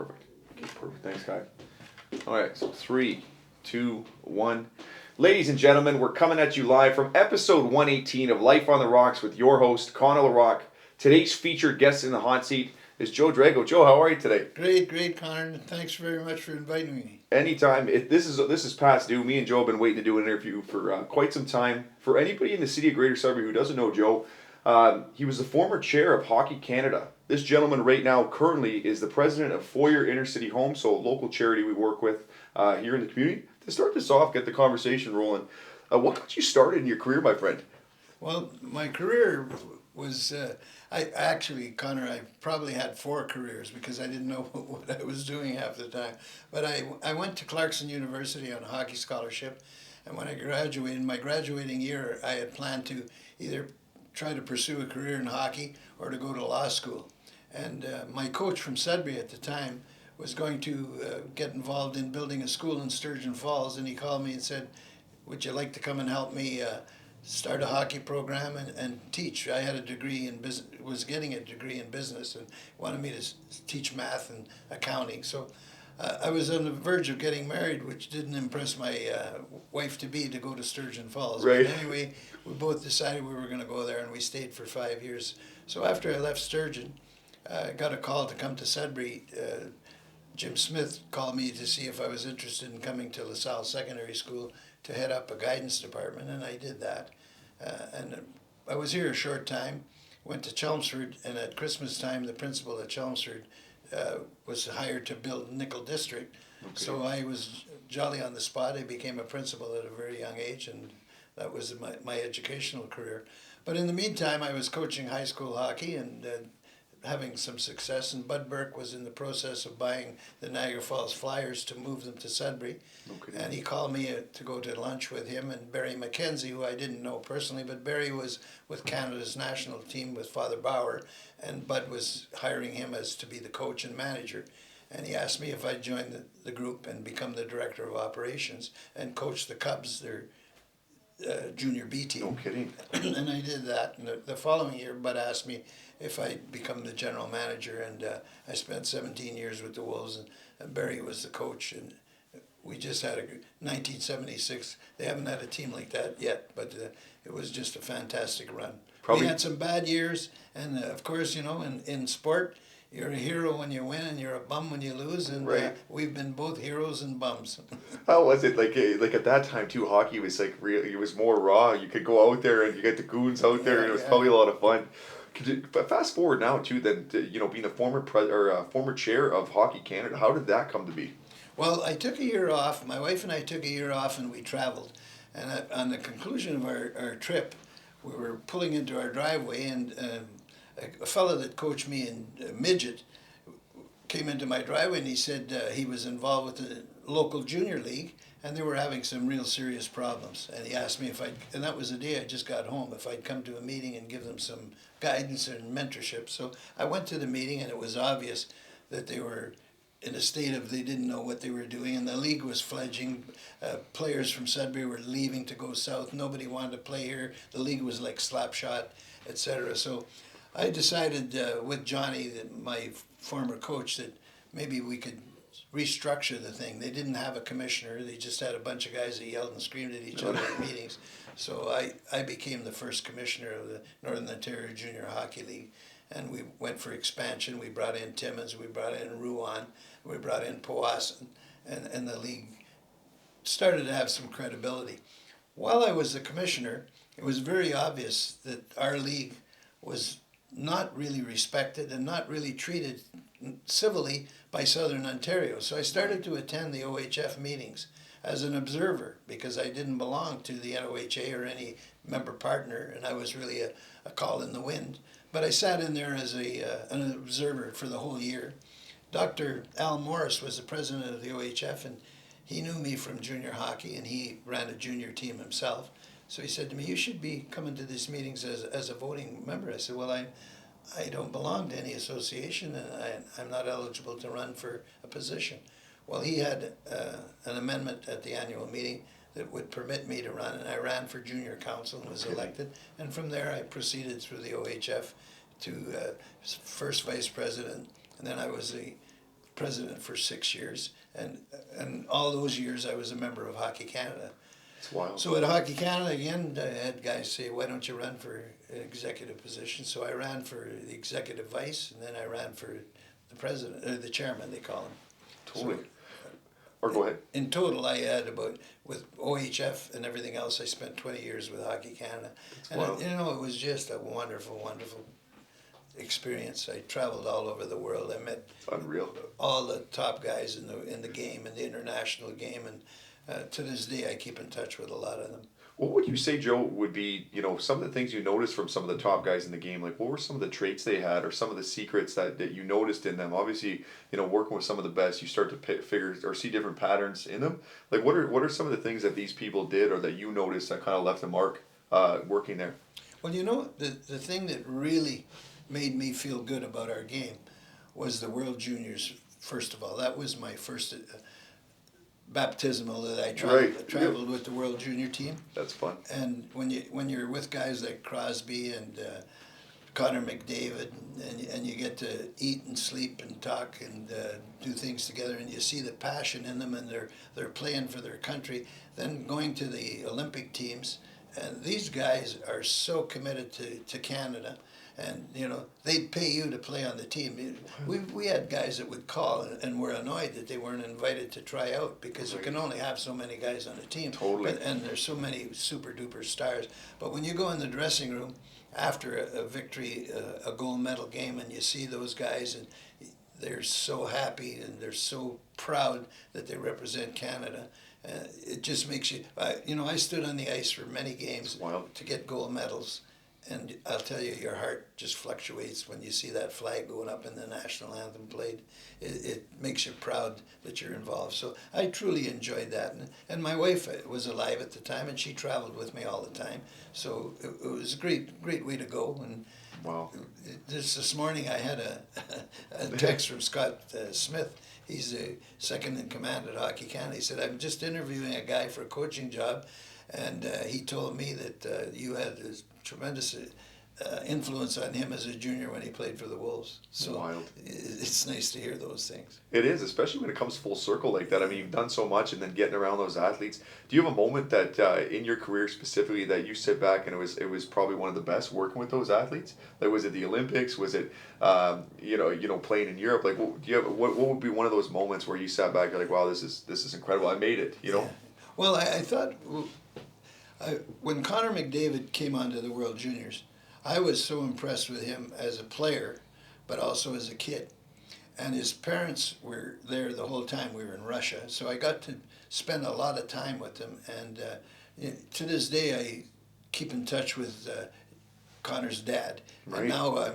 Perfect. Okay, perfect. Thanks, Kai. All right, so 3, 2, 1. Ladies and gentlemen, we're coming at you live from episode 118 of Life on the Rocks with your host, Connor LaRock. Today's featured guest in the hot seat is Joe Drago. Joe, how are you today? Great, Connor. Thanks very much for inviting me. Anytime. This is past due. Me and Joe have been waiting to do an interview for quite some time. For anybody in the city of Greater Sudbury who doesn't know Joe, he was the former chair of Hockey Canada. This gentleman right now currently is the president of Foyer Inner City Home, so a local charity we work with here in the community. To start this off, get the conversation rolling, what got you started in your career, my friend? Well, my career was, Connor, I probably had 4 careers because I didn't know what I was doing half the time. But I went to Clarkson University on a hockey scholarship, and when I graduated, in my graduating year, I had planned to either try to pursue a career in hockey or to go to law school. And my coach from Sudbury at the time was going to get involved in building a school in Sturgeon Falls, and he called me and said, would you like to come and help me start a hockey program and teach? I had a degree in business, was getting a degree in business, and wanted me to teach math and accounting. So I was on the verge of getting married, which didn't impress my wife-to-be to go to Sturgeon Falls. Right. But anyway, we both decided we were going to go there, and we stayed for 5 years. So after I left Sturgeon, I got a call to come to Sudbury. Jim Smith called me to see if I was interested in coming to LaSalle Secondary School to head up a guidance department, and I did that. And I was here a short time, went to Chelmsford, and at Christmas time, the principal at Chelmsford was hired to build Nickel District. Okay. So I was jolly on the spot. I became a principal at a very young age, and that was my educational career. But in the meantime, I was coaching high school hockey and having some success, and Bud Burke was in the process of buying the Niagara Falls Flyers to move them to Sudbury. Okay. And he called me to go to lunch with him and Barry McKenzie, who I didn't know personally, but Barry was with Canada's national team with Father Bauer, and Bud was hiring him as to be the coach and manager. And he asked me if I'd join the group and become the director of operations and coach the Cubs, their junior B team. No kidding. And I did that. And the following year, Bud asked me if I'd become the general manager, and I spent 17 years with the Wolves, and Barry was the coach. And we just had 1976. They haven't had a team like that yet, but it was just a fantastic run. Probably. We had some bad years, and of course, you know, in sport, you're a hero when you win, and you're a bum when you lose, and right. We've been both heroes and bums. How was it? Like at that time too, hockey was like really, it was more raw. You could go out there and you get the goons out there, and it was probably a lot of fun. But fast forward now too, then being a former chair of Hockey Canada, how did that come to be? Well, I took a year off. My wife and I took a year off, and we traveled. And on the conclusion of our trip, we were pulling into our driveway, and a fellow that coached me in midget came into my driveway, and he said he was involved with the local junior league, and they were having some real serious problems. And he asked me if and that was the day I just got home, if I'd come to a meeting and give them some guidance and mentorship. So I went to the meeting, and it was obvious that they were in a state of they didn't know what they were doing, and the league was fledging. Players from Sudbury were leaving to go south. Nobody wanted to play here. The league was like Slapshot, etc. So I decided with Johnny, my former coach, that maybe we could restructure the thing. They didn't have a commissioner. They just had a bunch of guys that yelled and screamed at each other at meetings. So I became the first commissioner of the Northern Ontario Junior Hockey League, and we went for expansion. We brought in Timmins, we brought in Rouen, we brought in Powassan, and the league started to have some credibility. While I was the commissioner, it was very obvious that our league was not really respected and not really treated civilly by Southern Ontario. So I started to attend the OHF meetings as an observer because I didn't belong to the NOHA or any member partner, and I was really a call in the wind. But I sat in there as an observer for the whole year. Dr. Al Morris was the president of the OHF, and he knew me from junior hockey, and he ran a junior team himself. So he said to me, you should be coming to these meetings as a voting member. I said, well, I don't belong to any association, and I'm not eligible to run for a position. Well, he had an amendment at the annual meeting that would permit me to run, and I ran for junior council and was elected. And from there, I proceeded through the OHF to first vice president, and then I was the president for 6 years, and all those years I was a member of Hockey Canada. It's wild. So at Hockey Canada again, I had guys say, "Why don't you run for an executive position?" So I ran for the executive vice, and then I ran for the president, or the chairman, they call him. Totally. So, Or go ahead. in total, I had about, with OHF and everything else, I spent 20 years with Hockey Canada. That's And wild. it was just a wonderful, wonderful experience. I traveled all over the world. I met Unreal. all the top guys in the game, in the international game, and to this day I keep in touch with a lot of them. What would you say, Joe, would be, some of the things you noticed from some of the top guys in the game? Like, what were some of the traits they had or some of the secrets that you noticed in them? Obviously, working with some of the best, you start to figure or see different patterns in them. Like, what are some of the things that these people did or that you noticed that kind of left a mark working there? Well, the thing that really made me feel good about our game was the World Juniors, first of all. That was my first baptismal that I traveled with the World Junior team. That's fun. And when you're with guys like Crosby and Connor McDavid, and you get to eat and sleep and talk and do things together, and you see the passion in them, and they're playing for their country. Then going to the Olympic teams, and these guys are so committed to Canada. And they'd pay you to play on the team. We had guys that would call and were annoyed that they weren't invited to try out, because you can only have so many guys on a team. Totally. And there's so many super duper stars. But when you go in the dressing room after a victory, a gold medal game, and you see those guys, and they're so happy and they're so proud that they represent Canada. It just makes you. I stood on the ice for many games to get gold medals. And I'll tell you, your heart just fluctuates when you see that flag going up and the national anthem played. It makes you proud that you're involved. So I truly enjoyed that. And my wife was alive at the time, and she traveled with me all the time. So it was a great way to go. And wow. This morning I had a text from Scott Smith. He's the second in command at Hockey Canada. He said, "I'm just interviewing a guy for a coaching job, and he told me that you had this tremendous influence on him as a junior when he played for the Wolves." So wild. It's nice to hear those things. It is, especially when it comes full circle like that. I mean, you've done so much, and then getting around those athletes. Do you have a moment that in your career specifically that you sit back and it was probably one of the best working with those athletes? Like, was it the Olympics? Was it playing in Europe? Like, do you have what would be one of those moments where you sat back and you're like, wow, this is incredible. I made it. Yeah. Well, I thought. When Connor McDavid came onto the World Juniors, I was so impressed with him as a player, but also as a kid. And his parents were there the whole time we were in Russia, so I got to spend a lot of time with them. And to this day, I keep in touch with Connor's dad. Right. And now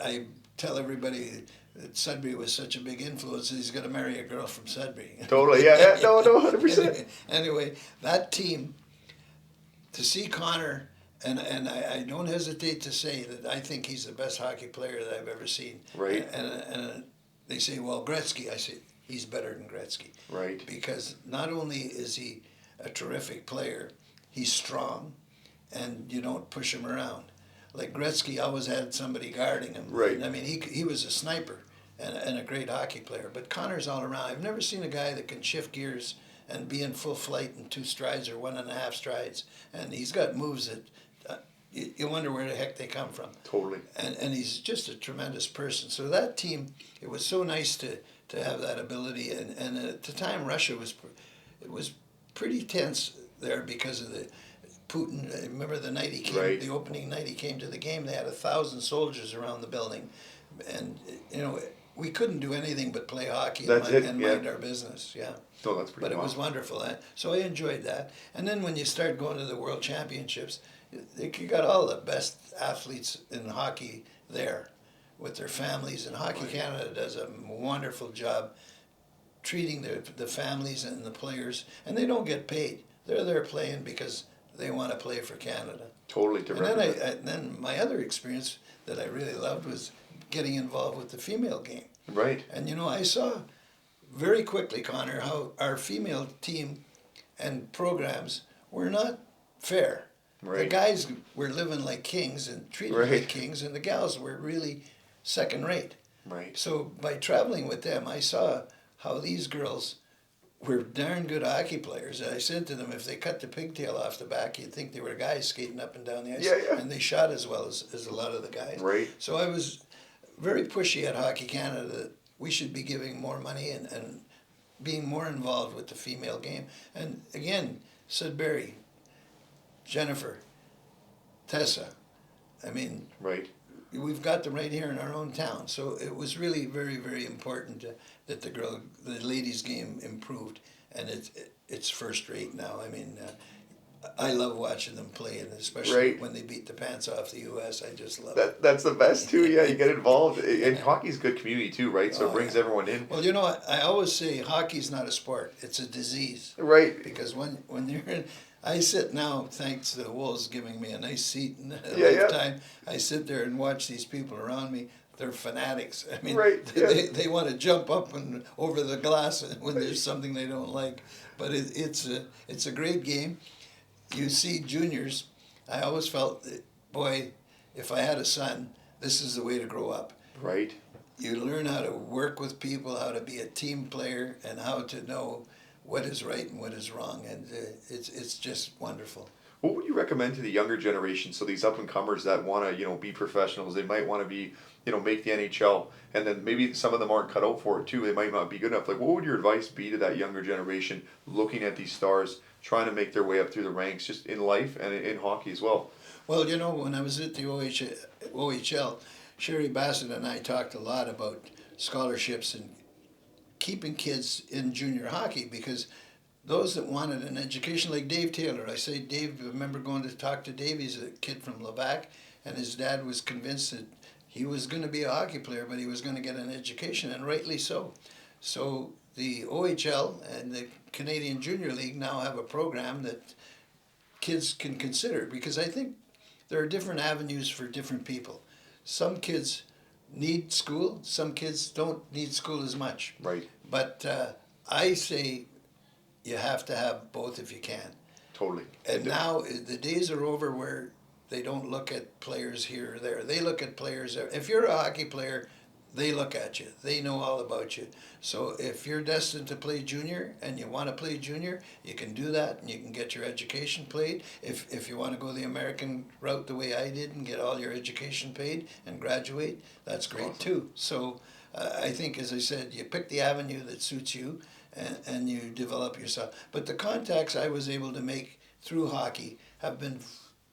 I tell everybody that Sudbury was such a big influence that he's going to marry a girl from Sudbury. Totally, yeah, no, 100%. Anyway, that team, to see Connor, and I don't hesitate to say that I think he's the best hockey player that I've ever seen. Right. And they say, well, Gretzky. I say, he's better than Gretzky. Right. Because not only is he a terrific player, he's strong, and you don't push him around. Like Gretzky always had somebody guarding him. Right. I mean, he was a sniper and a great hockey player. But Connor's all around. I've never seen a guy that can shift gears and be in full flight in 2 strides or 1.5 strides. And he's got moves that you wonder where the heck they come from. Totally. And he's just a tremendous person. So that team, it was so nice to have that ability. And at the time, Russia was pretty tense there because of the Putin. I remember the night he came, the opening night he came to the game, they had 1,000 soldiers around the building. And, we couldn't do anything but play hockey and mind our business. Yeah. No, that's pretty. But it was wonderful. So I enjoyed that. And then when you start going to the World Championships, you got all the best athletes in hockey there with their families. And Hockey Canada does a wonderful job treating the families and the players. And they don't get paid. They're there playing because they want to play for Canada. Totally. And then my other experience that I really loved was getting involved with the female game. Right. And I saw very quickly, Connor, how our female team and programs were not fair. Right. The guys were living like kings and treated like kings, and the gals were really second rate. Right. So by traveling with them, I saw how these girls were darn good hockey players. And I said to them, if they cut the pigtail off the back, you'd think they were guys skating up and down the ice. Yeah, yeah. And they shot as well as a lot of the guys. Right. So I was very pushy at Hockey Canada that we should be giving more money and being more involved with the female game. And again, Sudbury, Jennifer, Tessa, I mean, Right. we've got them right here in our own town. So it was really very, very important that the ladies' game improved, and it's first rate now. I mean, I love watching them play, and especially Right. when they beat the pants off the U.S. I just love it. That's the best too. Yeah, you get involved, and hockey's a good community too, right? So Oh, it brings yeah. everyone in. Well, you know, I always say hockey's not a sport; it's a disease. Right. Because when you're in, I sit now, thanks to the Wolves giving me a nice seat in a Yeah, yeah. lifetime. I sit there and watch these people around me. They're fanatics. I mean, Right, yeah. they want to jump up and over the glass when there's something they don't like. But it's a great game. You see juniors. I always felt that, boy, if I had a son, this is the way to grow up. Right. You learn how to work with people, how to be a team player, and how to know what is right and what is wrong, and it's just wonderful. What would you recommend to the younger generation? So these up and comers that want to, be professionals, they might want to be, make the NHL, and then maybe some of them aren't cut out for it too. They might not be good enough. Like, what would your advice be to that younger generation looking at these stars, trying to make their way up through the ranks, just in life and in hockey as well? Well, when I was at the OHL, Sherry Bassett and I talked a lot about scholarships and keeping kids in junior hockey, because those that wanted an education, like Dave Taylor, I say Dave, I remember going to talk to Dave. He's a kid from Levac, and his dad was convinced that he was going to be a hockey player, but he was going to get an education, and rightly so. So the OHL and the Canadian Junior League now have a program that kids can consider, because I think there are different avenues for different people. Some kids need school, some kids don't need school as much. Right. But I say you have to have both if you can. Totally. And now the days are over where they don't look at players here or there. They look at players. If you're a hockey player, they look at you. They know all about you. So if you're destined to play junior and you want to play junior, you can do that and you can get your education paid. If you want to go the American route the way I did and get all your education paid and graduate, that's great Awesome. too. So I think, as I said, you pick the avenue that suits you and you develop yourself. But the contacts I was able to make through hockey have been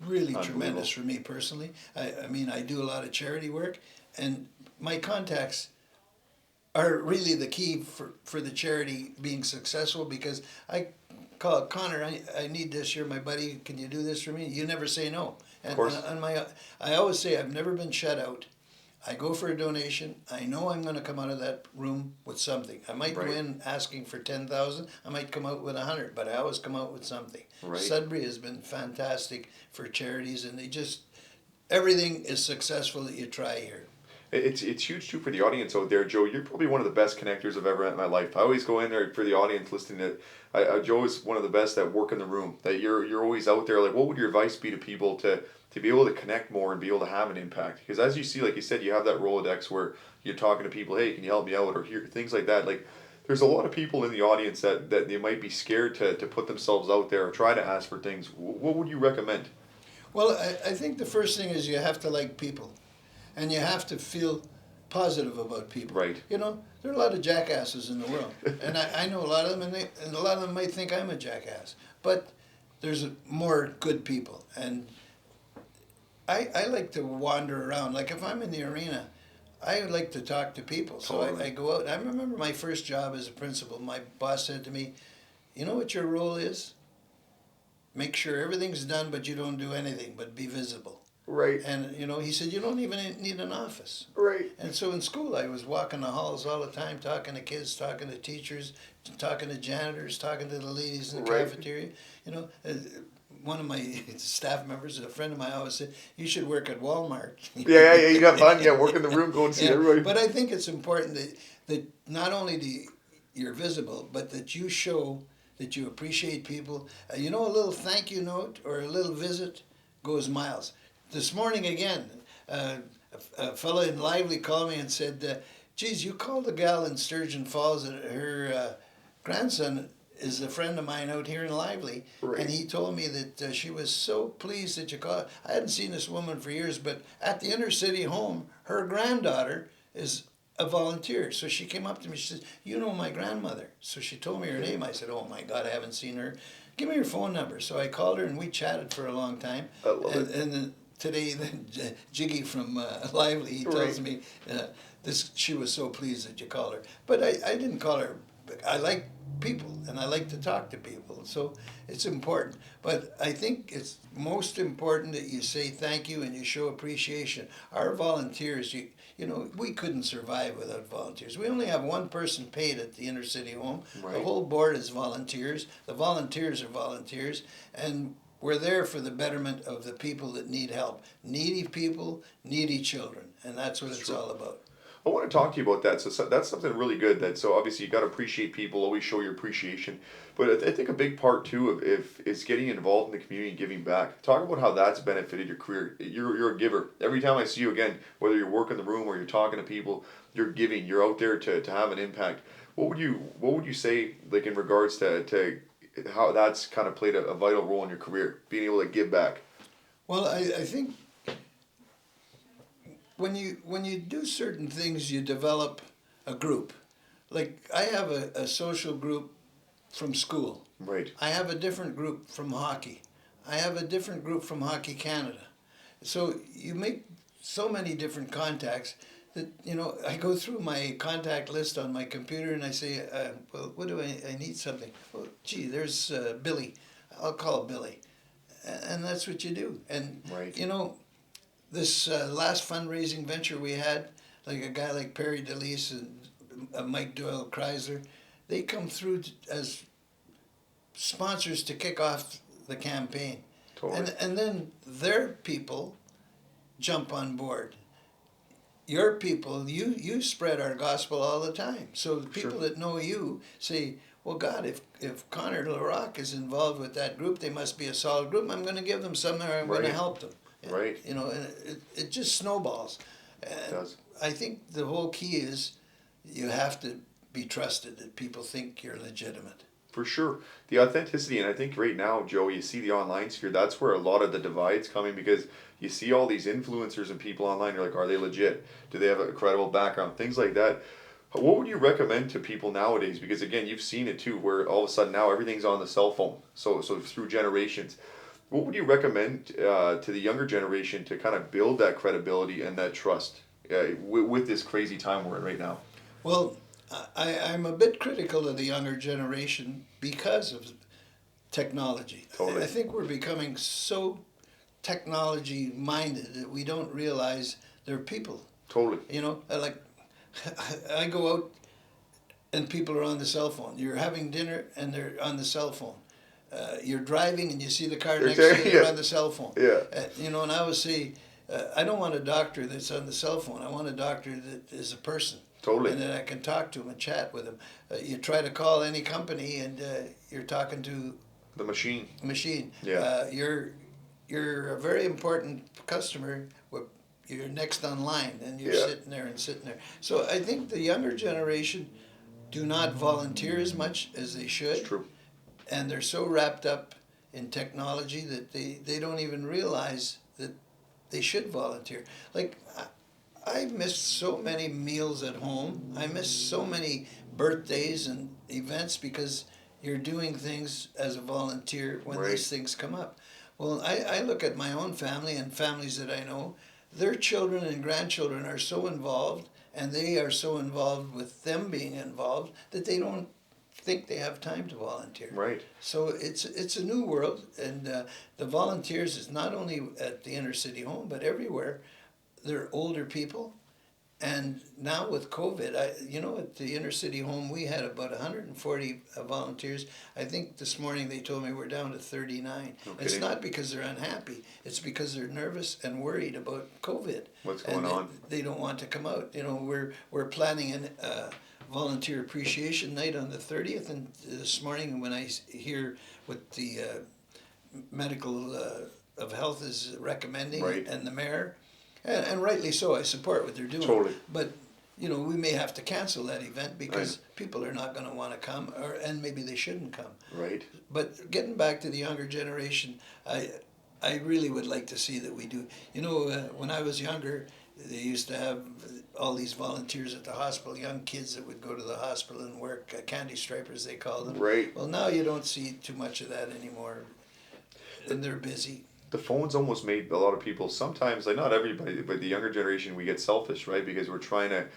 really tremendous for me personally. I mean, I do a lot of charity work, and my contacts are really the key for the charity being successful, because I call Connor, I need this, you're my buddy, can you do this for me? You never say no. And Of course. I always say I've never been shut out. I go for a donation. I know I'm going to come out of that room with something. I might Right. go in asking for 10,000. I might come out with 100, but I always come out with something. Right. Sudbury has been fantastic for charities, and everything is successful that you try here. It's huge too for the audience out there, Joe. You're probably one of the best connectors I've ever met in my life. I always go in there for the audience listening to. Joe is one of the best that work in the room. That you're always out there. Like, what would your advice be to people to be able to connect more and be able to have an impact? Because as you see, like you said, you have that Rolodex where you're talking to people. Hey, can you help me out? Or here, things like that. Like, there's a lot of people in the audience that they might be scared to put themselves out there or try to ask for things. What would you recommend? Well, I think the first thing is you have to like people, and you have to feel positive about people. Right. There are a lot of jackasses in the world, and I know a lot of them, and a lot of them might think I'm a jackass, but there's more good people, and I like to wander around. Like if I'm in the arena, I like to talk to people, so Totally. I go out. I remember my first job as a principal, my boss said to me, you know what your role is? Make sure everything's done, but you don't do anything, but be visible. Right. And, he said, you don't even need an office. Right. And so in school, I was walking the halls all the time, talking to kids, talking to teachers, talking to janitors, talking to the ladies in the Right. cafeteria. One of my staff members, a friend of mine, always said, you should work at Walmart. Yeah. You got fun. Yeah, work in the room, go and see everybody. But I think it's important that not only you're visible, but that you show that you appreciate people. A little thank you note or a little visit goes miles. This morning again, a fellow in Lively called me and said, geez, you called the gal in Sturgeon Falls, and her grandson is a friend of mine out here in Lively, Right. and he told me that she was so pleased that you called. I hadn't seen this woman for years, but at the inner city home, her granddaughter is a volunteer. So she came up to me, she says, "You know my grandmother." So she told me her name. I said, "Oh my God, I haven't seen her. Give me your phone number." So I called her and we chatted for a long time. I love it. And then today, Jiggy from Lively, he tells me she was so pleased that you called her. But I didn't call her. I like people and I like to talk to people, so it's important. But I think it's most important that you say thank you and you show appreciation. Our volunteers, you know, we couldn't survive without volunteers. We only have one person paid at the inner city home. Right. The whole board is volunteers. The volunteers are volunteers, and we're there for the betterment of the people that need help. Needy people, needy children, and that's what it's all about. I want to talk to you about that. So that's something really good. That so obviously you got to appreciate people. Always show your appreciation. But I think a big part too of if is getting involved in the community and giving back. Talk about how that's benefited your career. You're a giver. Every time I see you again, whether you're working the room or you're talking to people, you're giving. You're out there to have an impact. What would you say like in regards to how that's kind of played a vital role in your career, being able to give back? Well, I think when you do certain things, you develop a group. Like I have a social group from school. Right. I have a different group from hockey. I have a different group from Hockey Canada. So you make so many different contacts that, you know, I go through my contact list on my computer and I say, well, what do I need something? Well, gee, there's Billy. I'll call Billy. And that's what you do. And, Right. you know, this last fundraising venture we had, like a guy like Perry DeLise and Mike Doyle Chrysler, they come through as sponsors to kick off the campaign. Totally. And then their people jump on board. Your people, you spread our gospel all the time. So the people Sure. that know you say, well, God, if Connor LaRock is involved with that group, they must be a solid group. I'm going to give them something, or I'm going to Right. help them. Right. You know, and it just snowballs. It And does. I think the whole key is you have to be trusted, that people think you're legitimate. For sure. The authenticity, and I think right now, Joe, you see the online sphere, that's where a lot of the divide's coming because you see all these influencers and people online, you're like, are they legit? Do they have a credible background? Things like that. What would you recommend to people nowadays? Because again, you've seen it too, where all of a sudden now everything's on the cell phone. So through generations. What would you recommend to the younger generation to kind of build that credibility and that trust with this crazy time we're in right now? Well, I'm a bit critical of the younger generation because of technology. Totally. I think we're becoming so technology minded that we don't realize they're people. Totally. You know, like I go out and people are on the cell phone. You're having dinner and they're on the cell phone. You're driving and you see the car next to you, they're on the cell phone. Yeah. You know, and I always say, I don't want a doctor that's on the cell phone. I want a doctor that is a person. Totally. And that I can talk to him and chat with him. You try to call any company and you're talking to The machine. a machine. Yeah. You're a very important customer. You're next on line and you're Yeah. sitting there. So I think the younger generation do not volunteer as much as they should. It's true. And they're so wrapped up in technology that they don't even realize that they should volunteer. Like, I miss so many meals at home. I miss so many birthdays and events because you're doing things as a volunteer when Right. these things come up. Well, I look at my own family and families that I know, their children and grandchildren are so involved, and they are so involved with them being involved that they don't think they have time to volunteer. Right. So it's a new world, and the volunteers is not only at the inner city home, but everywhere. They're older people, and now with COVID, at the inner city home we had about 140 volunteers. I think this morning they told me we're down to 39. No It's kidding. not because they're unhappy. It's because they're nervous and worried about COVID. What's going and on? They don't want to come out. You know, we're planning a volunteer appreciation night on the 30th, and this morning when I hear what the medical of health is recommending, Right. and the mayor, and rightly so, I support what they're doing. Totally. But we may have to cancel that event because people are not going to want to come, and maybe they shouldn't come. Right. But getting back to the younger generation, I really would like to see that we do. When I was younger, they used to have all these volunteers at the hospital, young kids that would go to the hospital and work, candy stripers they call them. Right. Well, now you don't see too much of that anymore, and they're busy. The phone's almost made a lot of people, sometimes, like not everybody, but the younger generation, we get selfish, right? Because we're trying to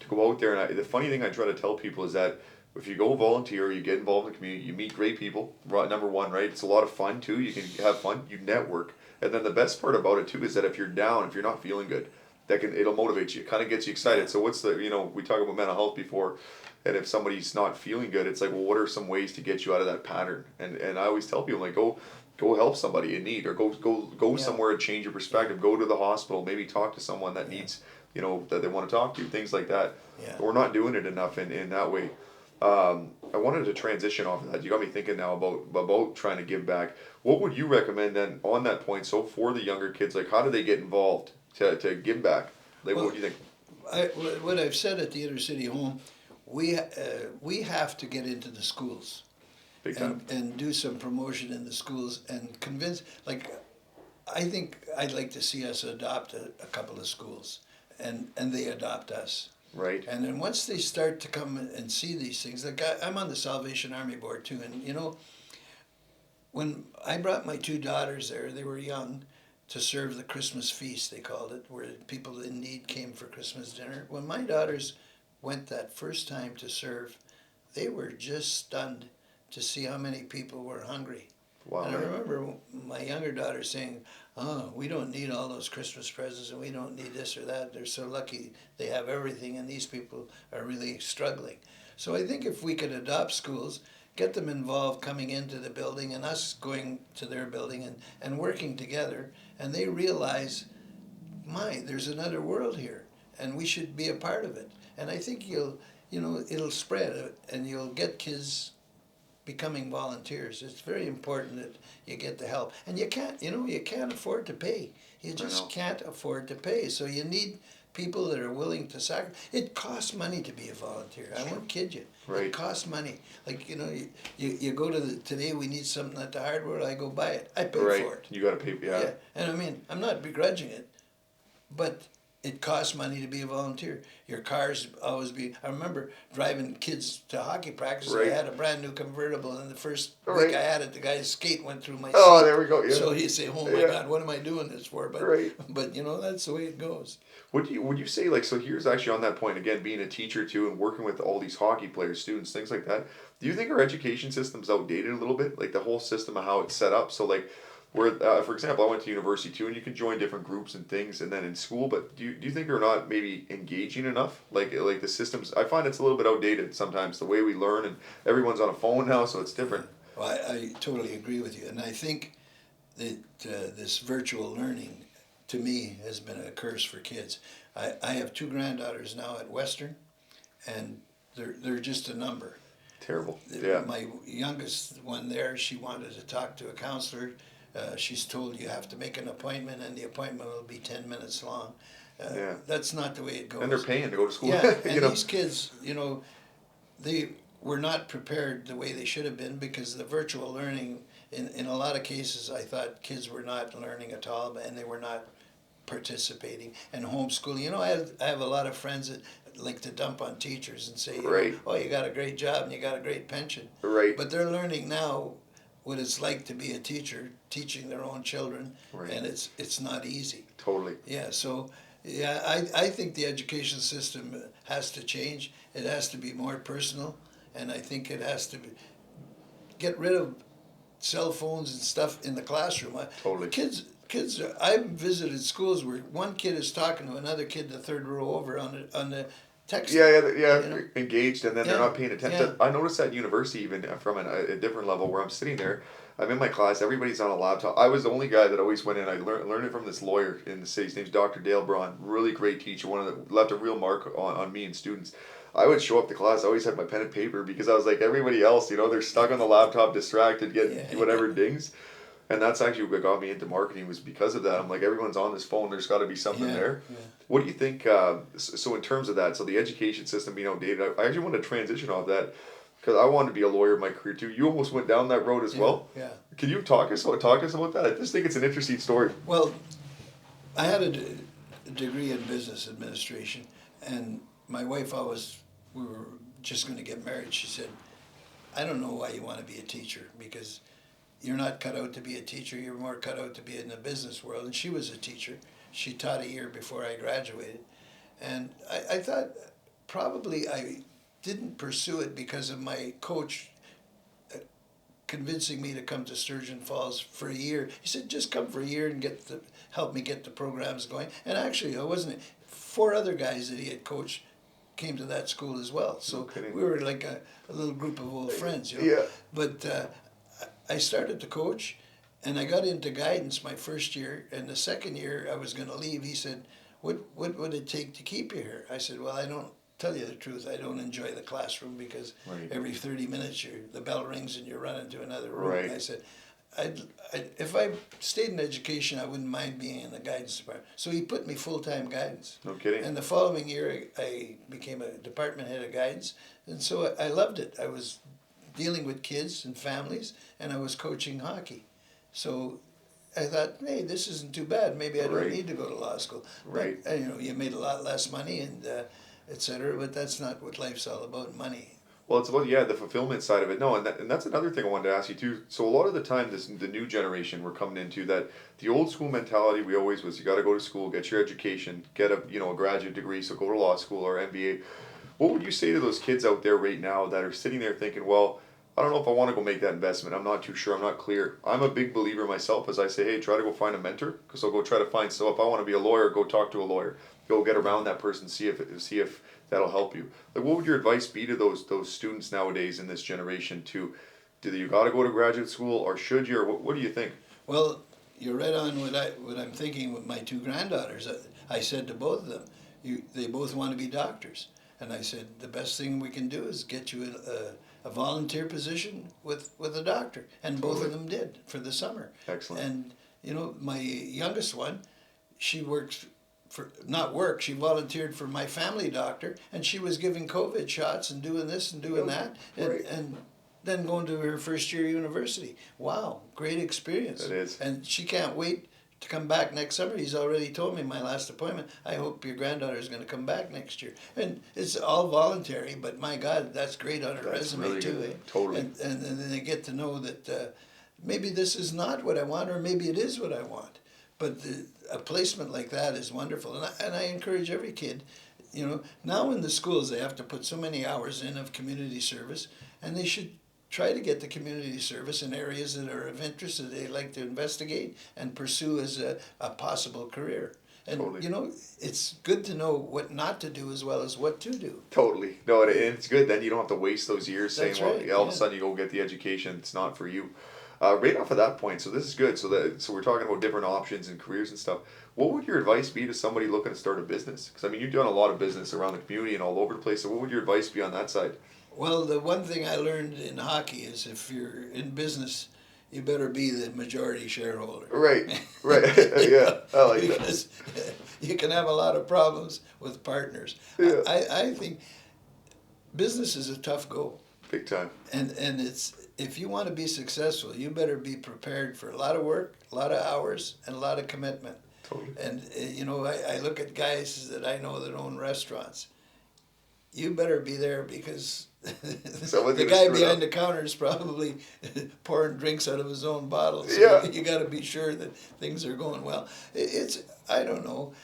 go out there. And the funny thing I try to tell people is that if you go volunteer, you get involved in the community, you meet great people, number one, right? It's a lot of fun too. You can have fun, you network. And then the best part about it too is that if you're down, if you're not feeling good, it'll motivate you. It kind of gets you excited. So what's we talked about mental health before, and if somebody's not feeling good, it's like, well, what are some ways to get you out of that pattern? And I always tell people, like, go help somebody in need, or go somewhere and change your perspective. Go to the hospital, maybe talk to someone that needs, that they want to talk to, things like that. Yeah. We're not doing it enough in that way. I wanted to transition off of that. You got me thinking now about trying to give back. What would you recommend then on that point? So for the younger kids, like, how do they get involved to give back? Like, what do you think? What I've said at the inner city home, we have to get into the schools. Big time. And do some promotion in the schools and convince, I think I'd like to see us adopt a couple of schools, and they adopt us. Right. And then once they start to come and see these things, I'm on the Salvation Army board too, and when I brought my two daughters there, they were young, to serve the Christmas feast, they called it, where people in need came for Christmas dinner. When my daughters went that first time to serve, they were just stunned to see how many people were hungry. Wow. And I remember my younger daughter saying, "Oh, we don't need all those Christmas presents, and we don't need this or that. They're so lucky they have everything, and these people are really struggling." So I think if we could adopt schools, get them involved coming into the building and us going to their building and working together, and they realize, there's another world here, and we should be a part of it. And I think it'll spread, and you'll get kids becoming volunteers. It's very important that you get the help. And you can't afford to pay. You just can't afford to pay. So you need people that are willing to sacrifice. It costs money to be a volunteer. I won't kid you. Right. It costs money. Like, you go to today we need something at the hardware, I go buy it. I pay for it. You got to pay, yeah. And I mean, I'm not begrudging it, but it costs money to be a volunteer. Your cars always I remember driving kids to hockey practice. Right. I had a brand new convertible, and the first Right. week I had it, the guy's skate went through my seat. Oh, there we go. Yeah. So he'd say, "Oh my God, what am I doing this for?" But Right. but that's the way it goes. Would you say, like, so here's actually on that point again, being a teacher too and working with all these hockey players, students, things like that. Do you think our education system's outdated a little bit? Like the whole system of how it's set up. So like, where for example, I went to university too, and you can join different groups and things, and then in school. But do you think they're not maybe engaging enough? Like the systems, I find it's a little bit outdated sometimes, the way we learn, and everyone's on a phone now, so it's different. Well, I totally agree with you, and I think that this virtual learning, to me, has been a curse for kids. I have two granddaughters now at Western, and they're just a number. Terrible. Yeah. My youngest one there, she wanted to talk to a counselor. She's told you have to make an appointment, and the appointment will be 10 minutes long. That's not the way it goes. And they're paying to go to school. Yeah, and these kids, they were not prepared the way they should have been, because the virtual learning, in a lot of cases, I thought kids were not learning at all, and they were not participating. And homeschooling, I have a lot of friends that like to dump on teachers and say, Right. "Oh, you got a great job and you got a great pension." Right. But they're learning now what it's like to be a teacher, teaching their own children, Right. and it's not easy. Totally. Yeah, so I think the education system has to change. It has to be more personal, and I think it has to get rid of cell phones and stuff in the classroom. Totally. Kids, I've visited schools where one kid is talking to another kid the third row over on the text. Yeah, engaged, and then they're Yeah, not paying attention. yeah. I noticed that at university, even from a different level, where I'm sitting there, I'm in my class, everybody's on a laptop. I was the only guy that always went in. I learned it from this lawyer in the city. His name's Dr. Dale Braun, really great teacher, one of the left a real mark on me and students. I would show up to class, I always had my pen and paper, because I was like everybody else, they're stuck on the laptop, distracted, getting whatever dings. And that's actually what got me into marketing was because of that. I'm like, everyone's on this phone. There's got to be something Yeah, there. yeah. What do you think? So in terms of that, so the education system being outdated, I actually want to transition off that because I wanted to be a lawyer in my career too. You almost went down that road as Yeah, well. yeah. Can you talk us about that? I just think it's an interesting story. Well, I had a degree in business administration, and my wife we were just going to get married. She said, I don't know why you want to be a teacher, because you're not cut out to be a teacher. You're more cut out to be in the business world. And she was a teacher. She taught a year before I graduated. And I thought probably I didn't pursue it because of my coach convincing me to come to Sturgeon Falls for a year. He said, just come for a year and help me get the programs going. And actually, I wasn't. 4 other guys that he had coached came to that school as well. So we were like a little group of old friends, you know. Yeah. But I started to coach, and I got into guidance my first year. And the second year I was going to leave. He said, what would it take to keep you here? I said, well, I don't. Tell you the truth, I don't enjoy the classroom because every 30 minutes the bell rings and you're running to another room. Right. I said, if I stayed in education, I wouldn't mind being in the guidance department. So he put me full-time guidance. No kidding. And the following year, I became a department head of guidance, and so I loved it. I was dealing with kids and families, and I was coaching hockey. So I thought, hey, this isn't too bad. Maybe I don't need to go to law school. Right. But, you made a lot less money and etc. But that's not what life's all about, money. Well, it's about the fulfillment side of it. No, and that's another thing I wanted to ask you too. So a lot of the time, the new generation we're coming into that the old school mentality we always was you got to go to school, get your education, get a graduate degree, so go to law school or MBA. What would you say to those kids out there right now that are sitting there thinking, well, I don't know if I want to go make that investment. I'm not too sure. I'm not clear. I'm a big believer myself as I say, hey, try to go find a mentor because I'll go try to find. So if I want to be a lawyer, go talk to a lawyer. Go get around that person, see if that'll help you. Like, what would your advice be to those students nowadays in this generation? Do you got to go to graduate school or should you? Or what do you think? Well, you're right on what I'm thinking with my 2 granddaughters. I said to both of them, they both want to be doctors, and I said the best thing we can do is get you a volunteer position with a doctor, and both of them did for the summer. Excellent. And my youngest one, she works. She volunteered for my family doctor, and she was giving COVID shots and doing this and doing that, and then going to her first year university. Wow, great experience. It is. And she can't wait to come back next summer. He's already told me my last appointment, I hope your granddaughter is going to come back next year. And it's all voluntary, but my God, that's great on her resume really too. good. Totally. And then they get to know that maybe this is not what I want, or maybe it is what I want. But a placement like that is wonderful, and I encourage every kid. Now in the schools they have to put so many hours in of community service, and they should try to get the community service in areas that are of interest that they like to investigate and pursue as a possible career. And Totally. It's good to know what not to do as well as what to do. Totally. No, and it's good. Then you don't have to waste those years saying, That's well, right, all of a sudden you go get the education. It's not for you. Right off of that point, so this is good. So we're talking about different options and careers and stuff. What would your advice be to somebody looking to start a business? Because you've done a lot of business around the community and all over the place. So what would your advice be on that side? Well, the one thing I learned in hockey is if you're in business, you better be the majority shareholder. Right. Yeah, I like that. Because you can have a lot of problems with partners. Yeah. I think business is a tough go. Big time. And it's, if you want to be successful, you better be prepared for a lot of work, a lot of hours, and a lot of commitment. Totally. And I look at guys that I know that own restaurants. You better be there because the guy behind the counter is probably pouring drinks out of his own bottle. So Yeah. you got to be sure that things are going well. I don't know.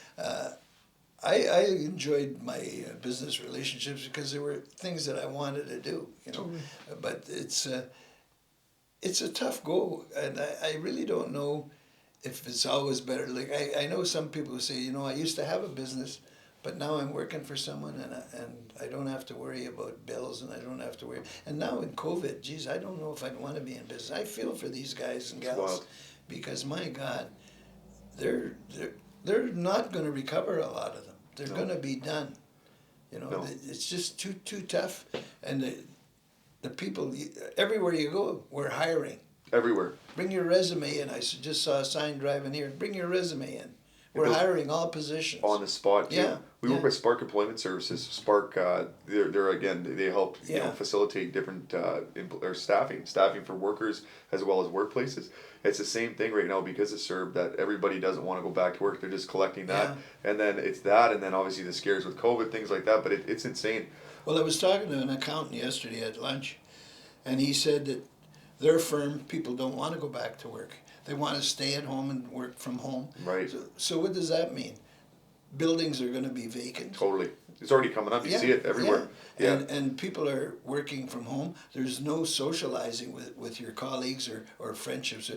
I enjoyed my business relationships because there were things that I wanted to do, Totally. But it's a tough go, and I really don't know if it's always better. Like I know some people who say, I used to have a business, but now I'm working for someone, and I don't have to worry about bills, and I don't have to worry. And now in COVID, geez, I don't know if I'd want to be in business. I feel for these guys and gals, because my God, they're not going to recover, a lot of them. They're going to be done. No. It's just too tough, and the people everywhere you go, we're hiring. everywhere. Bring your resume in. Just saw a sign driving here. Bring your resume in. We're Those- hiring all positions. On the spot, too. Yeah, We work yeah. with Spark Employment Services. Spark, they're again, they help Yeah. facilitate different or staffing for workers as well as workplaces. It's the same thing right now because of CERB that everybody doesn't want to go back to work. They're just collecting that, and then it's that, and then obviously the scares with COVID, things like that. But it's insane. Well, I was talking to an accountant yesterday at lunch, and he said that their firm, people don't want to go back to work. They want to stay at home and work from home. Right. So what does that mean? Buildings are going to be vacant. Totally. It's already coming up. You see it everywhere. Yeah. And people are working from home. There's no socializing with your colleagues or friendships.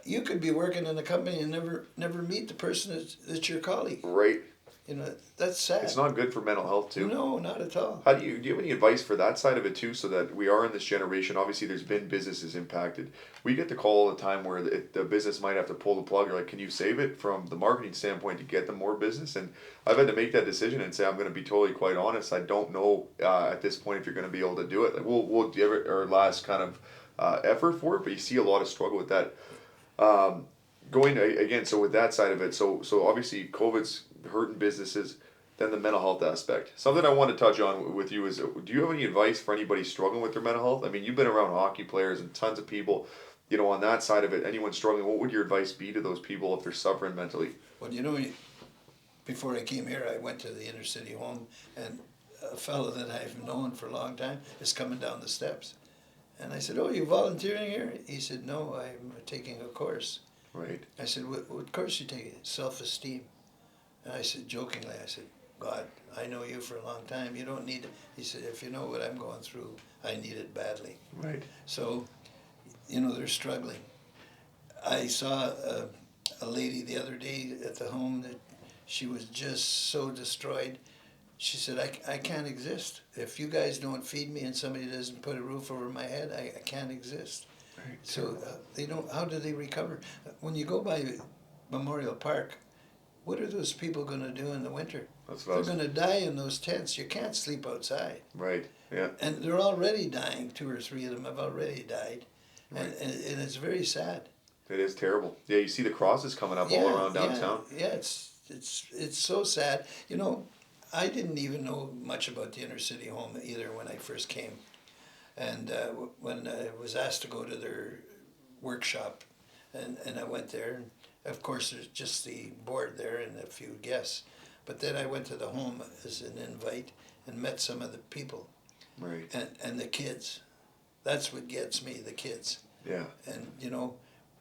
You could be working in a company and never meet the person that's your colleague. Right. You know, that's sad. It's not good for mental health too. No, not at all. How do you have any advice for that side of it too? So that we are in this generation. Obviously, there's been businesses impacted. We get the call all the time where the business might have to pull the plug. Or like, can you save it from the marketing standpoint to get them more business? And I've had to make that decision and say, I'm going to be totally quite honest. I don't know at this point if you're going to be able to do it. Like we'll give it our last kind of effort for it, but you see a lot of struggle with that. Going again, so with that side of it, so obviously COVID's hurting businesses. Then the mental health aspect. Something I want to touch on with you is, do you have any advice for anybody struggling with their mental health? I mean, you've been around hockey players and tons of people, on that side of it. Anyone struggling, what would your advice be to those people if they're suffering mentally? Well, before I came here, I went to the inner city home, and a fellow that I've known for a long time is coming down the steps. And I said, "Oh, you volunteering here?" He said, "No, I'm taking a course." Right. I said, what course you taking? Self-esteem. And I said, jokingly, God, I know you for a long time. You don't need it. He said, if you know what I'm going through, I need it badly. Right. So, they're struggling. I saw a lady the other day at the home that she was just so destroyed. She said, I can't exist. If you guys don't feed me and somebody doesn't put a roof over my head, I can't exist. Right. So they don't. How do they recover? When you go by Memorial Park, what are those people going to do in the winter? They're going to die in those tents. You can't sleep outside. Right. Yeah. And they're already dying. 2 or 3 of them have already died, and it's very sad. It is terrible. Yeah, you see the crosses coming up all around downtown. Yeah, it's so sad. I didn't even know much about the inner city home either when I first came. And when I was asked to go to their workshop, and I went there, and of course there's just the board there and a few guests. But then I went to the home as an invite and met some of the people. Right. And the kids. That's what gets me, the kids. Yeah. And,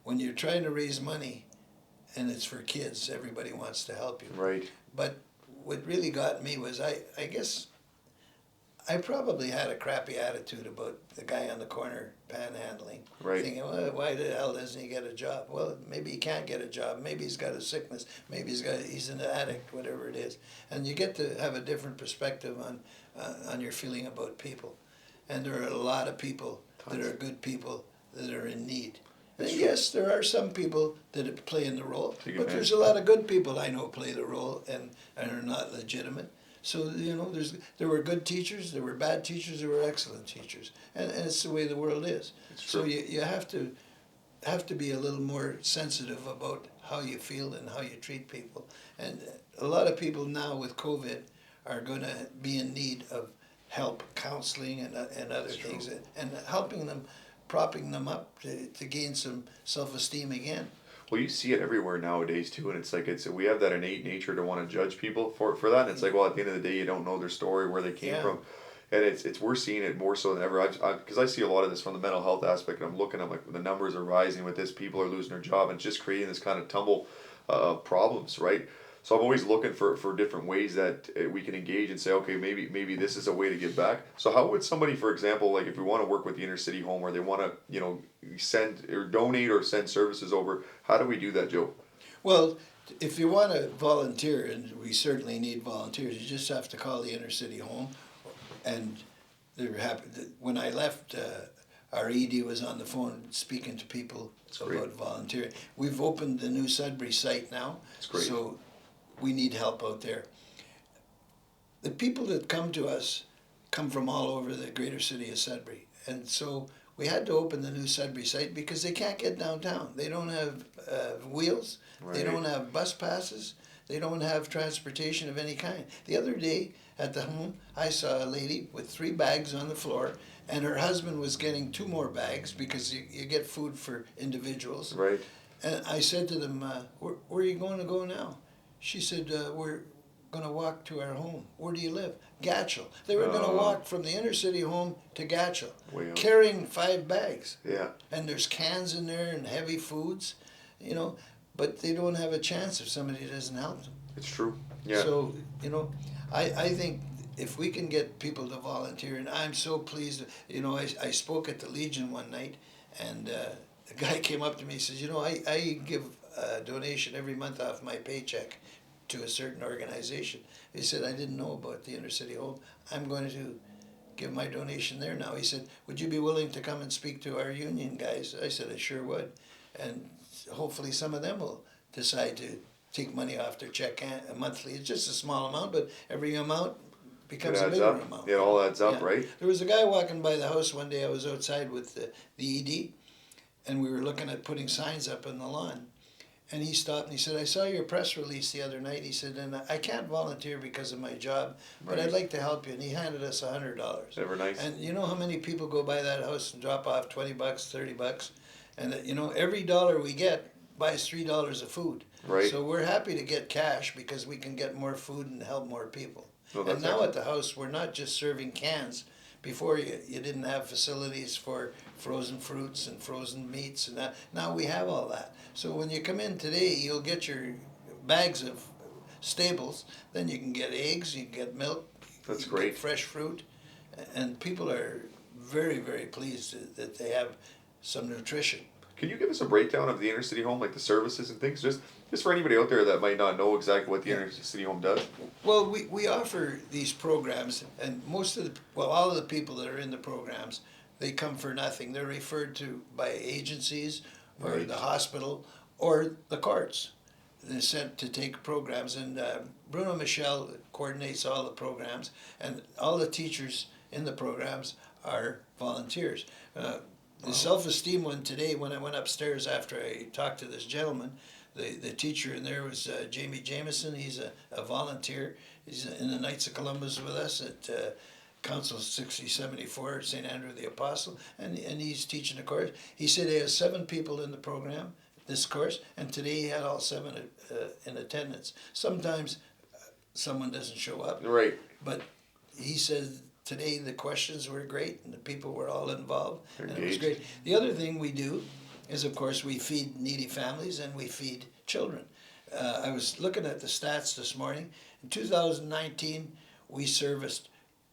when you're trying to raise money and it's for kids, everybody wants to help you. Right. But what really got me was I guess I probably had a crappy attitude about the guy on the corner panhandling. Right. Thinking, well, why the hell doesn't he get a job? Well, maybe he can't get a job. Maybe he's got a sickness. Maybe he's an addict, whatever it is. And you get to have a different perspective on your feeling about people. And there are a lot of people that are good people that are in need. And yes, there are some people that play in the role, but there's a lot of good people I know play the role and are not legitimate. So, there were good teachers, there were bad teachers, there were excellent teachers. And it's the way the world is. So you have to be a little more sensitive about how you feel and how you treat people. And a lot of people now with COVID are going to be in need of help, counseling and other things, and helping them, propping them up to gain some self-esteem again. Well, you see it everywhere nowadays too, and it's like we have that innate nature to want to judge people for that. And it's like, well, at the end of the day, you don't know their story, where they came from, and we're seeing it more so than ever. Because I see a lot of this from the mental health aspect, and I'm looking, I'm like, the numbers are rising with this. People are losing their job, and it's just creating this kind of tumble of problems, right? So I'm always looking for different ways that we can engage and say, okay, maybe this is a way to give back. So how would somebody, for example, like if we want to work with the inner city home, or they want to, send or donate or send services over, how do we do that, Joe? Well, if you want to volunteer, and we certainly need volunteers, you just have to call the inner city home, and they're happy. When I left, our ED was on the phone speaking to people about volunteering. We've opened the new Sudbury site now, so we need help out there. The people that come to us come from all over the greater city of Sudbury, and so we had to open the new Sudbury site because they can't get downtown. They don't have wheels. They Right. don't have bus passes. They don't have transportation of any kind. The other day at the home, I saw a lady with 3 bags on the floor, and her husband was getting 2 more bags because you get food for individuals. Right. And I said to them, where are you going to go now? She said, we're going to walk to our home. Where do you live? Gatchell. They were going to walk from the inner city home to Gatchell, Way out. carrying 5 bags. Yeah. And there's cans in there and heavy foods, you know, but they don't have a chance if somebody doesn't help them. It's true. Yeah. So, you know, I think if we can get people to volunteer, and I'm so pleased, you know, I spoke at the Legion one night, and a guy came up to me and says, you know, I give a donation every month off my paycheck to a certain organization. He said, I didn't know about the inner city home. I'm going to give my donation there now. He said, would you be willing to come and speak to our union guys? I said, I sure would. And hopefully some of them will decide to take money off their check monthly. It's just a small amount, but every amount becomes It a adds bigger up. amount. It all adds up, Yeah. right? There was a guy walking by the house one day. I was outside with the ED, and we were looking at putting signs up on the lawn. And he stopped and he said, I saw your press release the other night. He said, and I can't volunteer because of my job, but Right. I'd like to help you. And he handed us $100. Never nice. And you know how many people go by that house and drop off $20, $30? And you know, every dollar we get buys $3 of food. Right. So we're happy to get cash because we can get more food and help more people. Well, And that's now excellent. at the house, we're not just serving cans. Before you didn't have facilities for frozen fruits and frozen meats and that. Now we have all that. So when you come in today, you'll get your bags of staples. Then you can get eggs, you can get milk. That's you can great. Get fresh fruit, and people are very, very pleased that they have some nutrition. Can you give us a breakdown of the inner city home, like the services and things, just for anybody out there that might not know exactly what the inner city home does? Well, we offer these programs, and all of the people that are in the programs, they come for nothing. They're referred to by agencies or Right. the hospital or the courts. They're sent to take programs, and Bruno Michel coordinates all the programs, and all the teachers in the programs are volunteers. The self-esteem one today, when I went upstairs after I talked to this gentleman, the teacher in there was Jamie Jameson. He's a volunteer. He's in the Knights of Columbus with us at Council 6074, St. Andrew the Apostle, and he's teaching a course. He said he has 7 people in the program, this course, and today he had all 7 in attendance. Sometimes someone doesn't show up, Right. but he said today the questions were great and the people were all involved, and it was Engaged. great. The other thing we do is, of course, we feed needy families and we feed children. I was looking at the stats this morning. In 2019, we serviced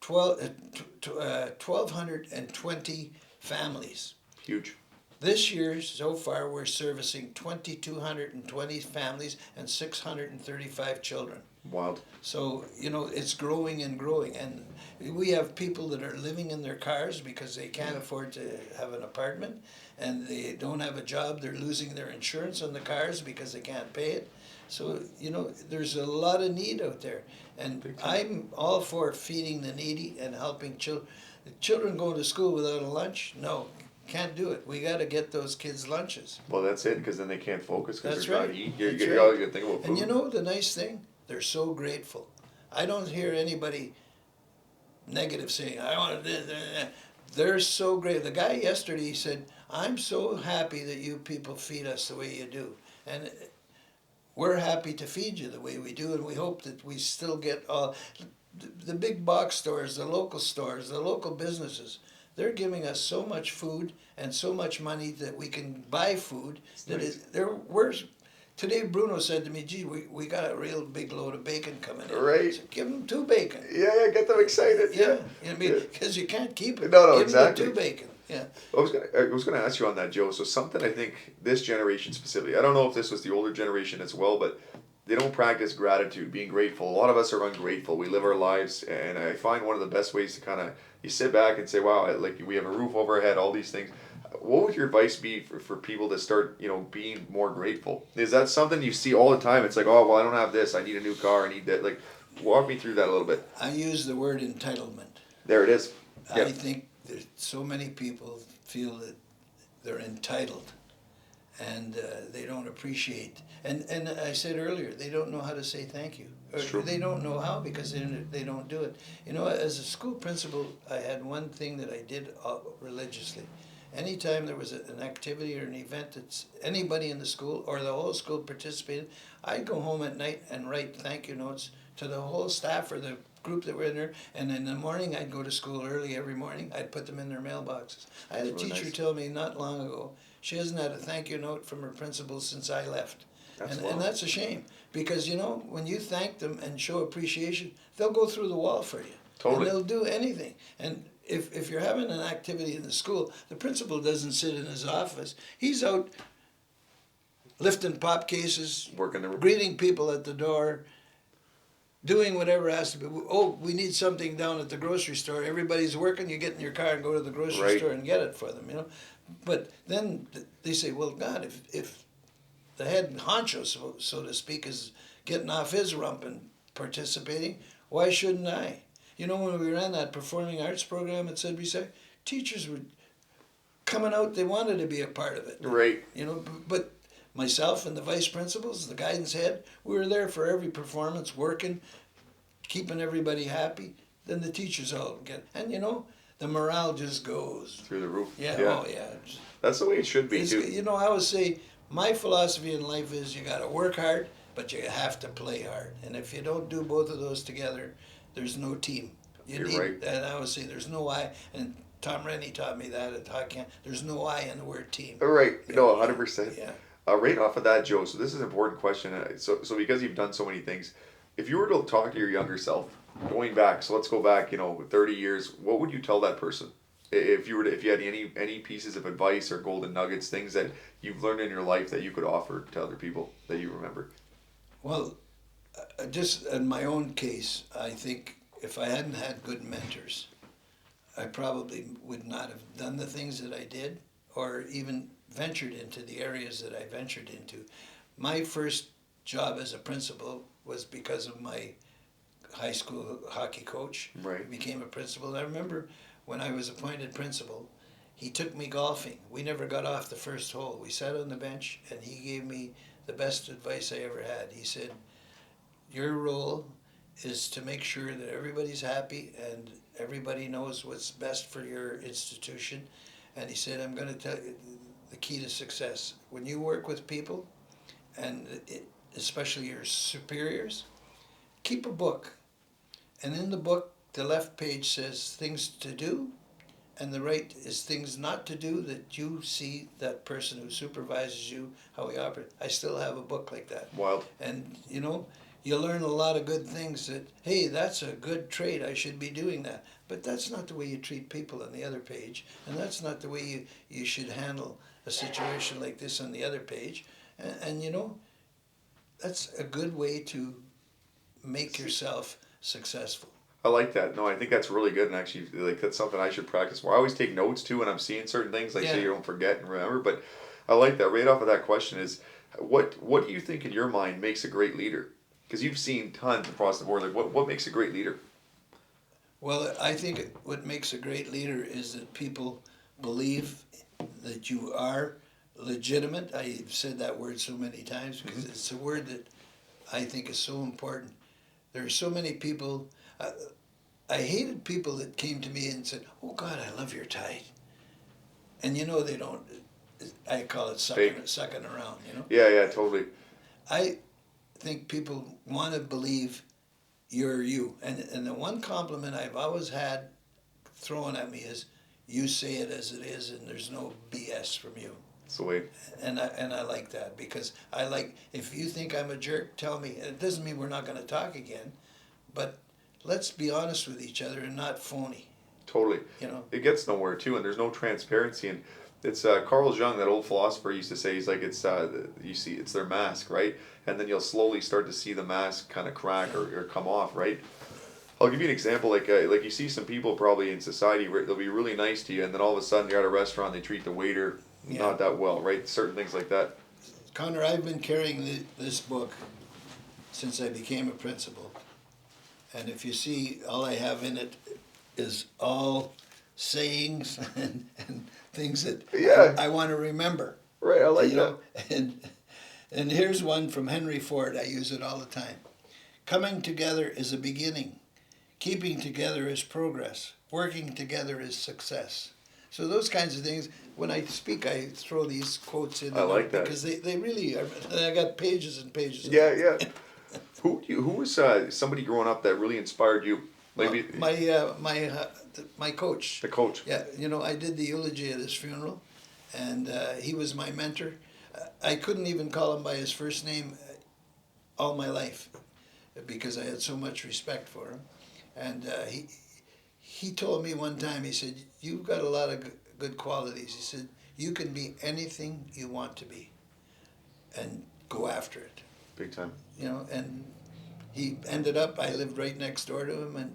1,220 families. Huge. This year, so far, we're servicing 2,220 families and 635 children. Wild. So, you know, it's growing and growing. And we have people that are living in their cars because they can't afford to have an apartment, and they don't have a job. They're losing their insurance on the cars because they can't pay it. So, you know, there's a lot of need out there. And I'm all for feeding the needy and helping children. Children going to school without a lunch? No, can't do it. We got to get those kids lunches. Well, that's it, because then they can't focus because That's they're right. not eating. You That's got right. to think about food. And you know the nice thing? They're so grateful. I don't hear anybody negative saying, I want this. They're so great. The guy yesterday said, I'm so happy that you people feed us the way you do. And we're happy to feed you the way we do, and we hope that we still get all the big box stores, the local businesses. They're giving us so much food and so much money that we can buy food. Today Bruno said to me, gee, we got a real big load of bacon coming in. Right. So give them 2 bacon. Yeah, get them excited. Yeah, I mean, Yeah. because you can't keep it. No, Give exactly. them the 2 bacon. Yeah. I was gonna ask you on that, Joe. So something I think this generation specifically, I don't know if this was the older generation as well, but they don't practice gratitude, being grateful. A lot of us are ungrateful. We live our lives, and I find one of the best ways to kind of, you sit back and say, wow, like we have a roof over our head, all these things. What would your advice be for people to start, being more grateful? Is that something you see all the time? It's like, oh, well, I don't have this. I need a new car. I need that. Like, walk me through that a little bit. I use the word entitlement. There it is. I Yep. think there's so many people feel that they're entitled, and they don't appreciate. And I said earlier, they don't know how to say thank you. Or It's true. they don't know how because they don't do it. You know, as a school principal, I had one thing that I did religiously. Anytime there was an activity or an event that anybody in the school or the whole school participated, I'd go home at night and write thank you notes to the whole staff or the group that were in there. And in the morning, I'd go to school early every morning. I'd put them in their mailboxes. I had a That's really teacher nice. tell me not long ago, she hasn't had a thank you note from her principal since I left. And that's a shame, because you know, when you thank them and show appreciation, they'll go through the wall for you. Totally. And they'll do anything. And if you're having an activity in the school, the principal doesn't sit in his office. He's out lifting pop cases, Working the greeting people at the door, doing whatever has to be. Oh, we need something down at the grocery store. Everybody's working. You get in your car and go to the grocery Right. store and get it for them. You know, but then they say, well, God, if the head honcho, so to speak, is getting off his rump and participating, why shouldn't I? You know, when we ran that performing arts program at Sudbury Side, teachers were coming out, they wanted to be a part of it. Right. You know, but myself and the vice principals, the guidance head, we were there for every performance, working, keeping everybody happy. Then the teachers all get, and you know, the morale just goes. Through the roof. Yeah, oh yeah. That's the way it should be, too. You know, I always say, my philosophy in life is you got to work hard, but you have to play hard. And if you don't do both of those together, there's no team. You're right. And I always say there's no I, and Tom Rennie taught me that at hockey camp. There's no I in the word team. All right. No, 100%. Yeah. Right off of that, Joe, so this is an important question. So because you've done so many things, if you were to talk to your younger self, going back, so let's go back, 30 years, what would you tell that person? If you had any pieces of advice or golden nuggets, things that you've learned in your life that you could offer to other people that you remember? Well, just in my own case, I think if I hadn't had good mentors, I probably would not have done the things that I did or even ventured into the areas that I ventured into. My first job as a principal was because of my high school hockey coach. Right. I became a principal. And I remember when I was appointed principal, he took me golfing. We never got off the first hole. We sat on the bench and he gave me the best advice I ever had. He said, your role is to make sure that everybody's happy and everybody knows what's best for your institution. And he said, I'm going to tell you the key to success. When you work with people, and especially your superiors, keep a book. And in the book, the left page says things to do, and the right is things not to do that you see that person who supervises you, how he operates. I still have a book like that. Wild. And, you know, you learn a lot of good things that, hey, that's a good trait, I should be doing that. But that's not the way you treat people on the other page, and that's not the way you should handle a situation like this on the other page. And you know, that's a good way to make yourself successful. I like that. No, I think that's really good, and actually, like, that's something I should practice more. I always take notes too when I'm seeing certain things, like so you don't forget and remember. But I like that. Right off of that question is, what do you think in your mind makes a great leader? Because you've seen tons across the board. Like, what makes a great leader? Well, I think what makes a great leader is that people believe that you are legitimate. I've said that word so many times because it's a word that I think is so important. There are so many people. I hated people that came to me and said, "Oh God, I love your tie," and you know they don't. I call it sucking around. You know. Yeah, totally. I think people want to believe you're you, and the one compliment I've always had thrown at me is, "You say it as it is, and there's no BS from you." Sweet. And I like that because I like, if you think I'm a jerk, tell me. It doesn't mean we're not going to talk again, but let's be honest with each other and not phony. Totally. You know. It gets nowhere too, and there's no transparency. And it's Carl Jung, that old philosopher, used to say, he's like, it's you see, it's their mask, right? And then you'll slowly start to see the mask kind of crack or come off, right? I'll give you an example. Like you see some people probably in society where they'll be really nice to you, and then all of a sudden you're at a restaurant, they treat the waiter not that well, right? Certain things like that. Connor, I've been carrying this book since I became a principal. And if you see, all I have in it is all sayings and things that Yeah. I want to remember. Right, I like You that. know, and here's one from Henry Ford. I use it all the time. Coming together is a beginning. Keeping together is progress. Working together is success. So those kinds of things, when I speak, I throw these quotes in I like that. because they really are. And I got pages and pages of Yeah, them. yeah. Who was somebody growing up that really inspired you? Maybe My coach. the coach. Yeah, I did the eulogy at his funeral, and he was my mentor. I couldn't even call him by his first name all my life because I had so much respect for him. And he told me one time, he said, "You've got a lot of good qualities." He said, "You can be anything you want to be, and go after it." Big time. And he ended up, I lived right next door to him, and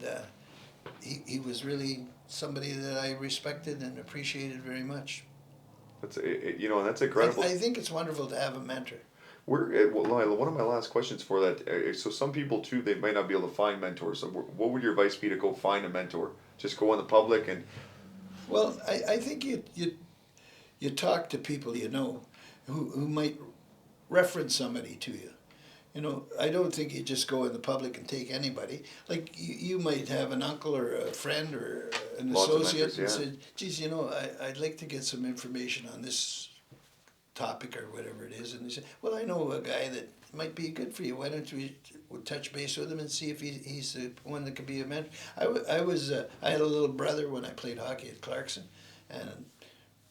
he was really somebody that I respected and appreciated very much. That's that's incredible. I think it's wonderful to have a mentor. One of my last questions for that. So some people too, they might not be able to find mentors. So what would your advice be to go find a mentor? Just go in the public and. Well, I think you talk to people who might reference somebody to you. I don't think you just go in the public and take anybody. Like you might have an uncle or a friend or an Lots of associate mentors, and yeah. said, "Geez, I'd like to get some information on this topic or whatever it is." And they say, "Well, I know a guy that might be good for you. Why don't we touch base with him and see if he's the one that could be a mentor?" I had a little brother when I played hockey at Clarkson, and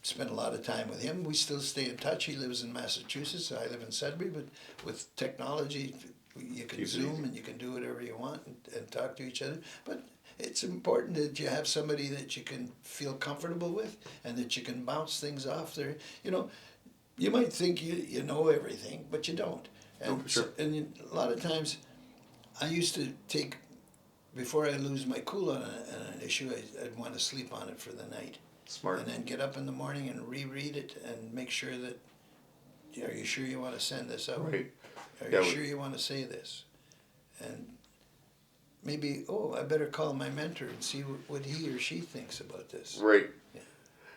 spent a lot of time with him. We still stay in touch. He lives in Massachusetts. I live in Sudbury, but with technology, you can Keeps it Zoom easy. and you can do whatever you want and talk to each other. But it's important that you have somebody that you can feel comfortable with and that you can bounce things off there. You might think you know everything, but you don't. And, for sure. and a lot of times, I used to take, before I lose my cool on an issue, I'd want to sleep on it for the night. Smart. And then get up in the morning and reread it and make sure that, are you sure you want to send this out? Right. Are Yeah, you sure you want to say this? And maybe, I better call my mentor and see what he or she thinks about this. Right. Yeah.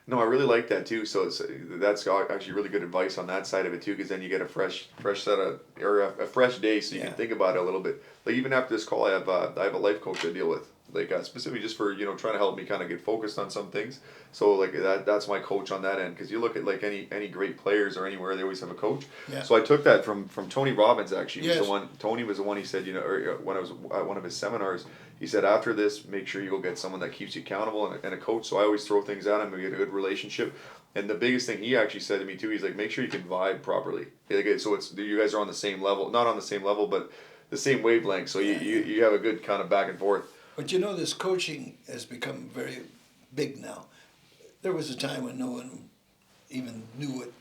No, I really like that too. So that's actually really good advice on that side of it too, because then you get a fresh set of or a fresh day, so you Yeah. can think about it a little bit. Like even after this call, I have a life coach I deal with, like specifically just for trying to help me kind of get focused on some things. So like that's my coach on that end, because you look at like any great players or anywhere, they always have a coach. Yeah. So I took that from Tony Robbins actually. Yes. Was the one. Tony was the one. He said or when I was at one of his seminars. He said, after this, make sure you go get someone that keeps you accountable and a coach. So I always throw things at him and we get a good relationship. And the biggest thing he actually said to me too, he's like, make sure you can vibe properly. Like, so you guys are on the same level, not on the same level, but the same wavelength. So you have a good kind of back and forth. But this coaching has become very big now. There was a time when no one even knew what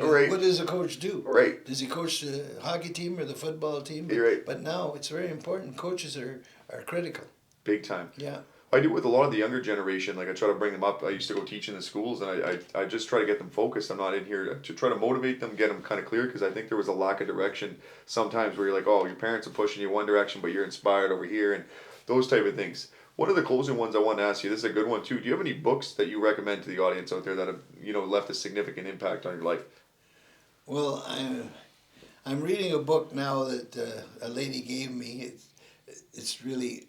Right. does a coach do? Right. Does he coach the hockey team or the football team? You're right. But now it's very important. Coaches are critical. Big time. Yeah. I do with a lot of the younger generation. Like I try to bring them up. I used to go teach in the schools, and I just try to get them focused. I'm not in here to try to motivate them, get them kind of clear, because I think there was a lack of direction sometimes where you're like, oh, your parents are pushing you one direction, but you're inspired over here, and those type of things. One of the closing ones I want to ask you, this is a good one too. Do you have any books that you recommend to the audience out there that have left a significant impact on your life? Well, I'm reading a book now that a lady gave me. It's really,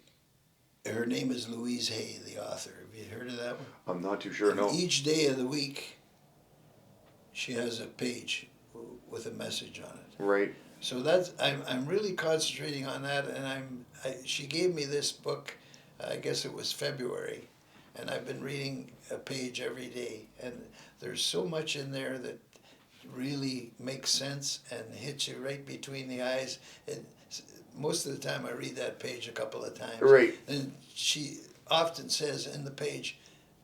her name is Louise Hay, the author. Have you heard of that one? I'm not too sure. And No. each day of the week, she has a page with a message on it. Right. So I'm really concentrating on that, and she gave me this book. I guess it was February, and I've been reading a page every day, and there's so much in there that really makes sense and hits you right between the eyes. And most of the time I read that page a couple of times. Right. And she often says in the page,